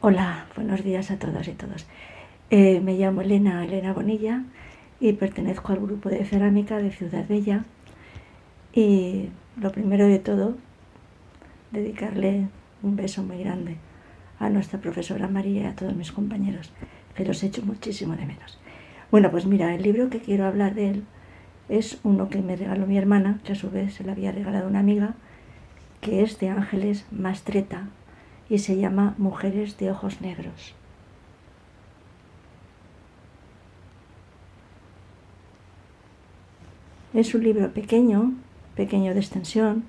Hola, buenos días a todas y todos. Me llamo Elena Bonilla y pertenezco al grupo de cerámica de Ciudad Bella. Y lo primero de todo, dedicarle un beso muy grande a nuestra profesora María y a todos mis compañeros, que los echo muchísimo de menos. Bueno, pues mira, el libro que quiero hablar de él es uno que me regaló mi hermana, que a su vez se le había regalado una amiga, que es de Ángeles Mastretta y se llama Mujeres de ojos negros. Es un libro pequeño de extensión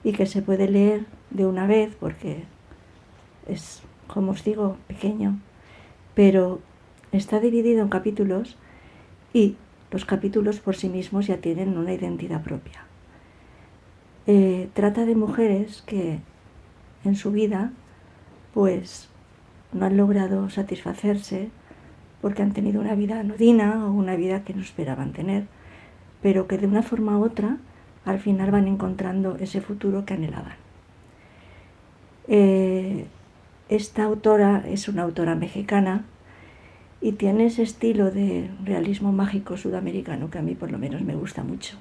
y que se puede leer de una vez porque es, como os digo, pequeño, pero está dividido en capítulos y los capítulos por sí mismos ya tienen una identidad propia. Trata de mujeres que en su vida pues no han logrado satisfacerse porque han tenido una vida anodina o una vida que no esperaban tener, pero que de una forma u otra al final van encontrando ese futuro que anhelaban. Esta autora es una autora mexicana y tiene ese estilo de realismo mágico sudamericano que a mí por lo menos me gusta mucho.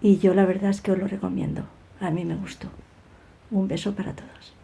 Y yo la verdad es que os lo recomiendo. A mí me gustó. Un beso para todos.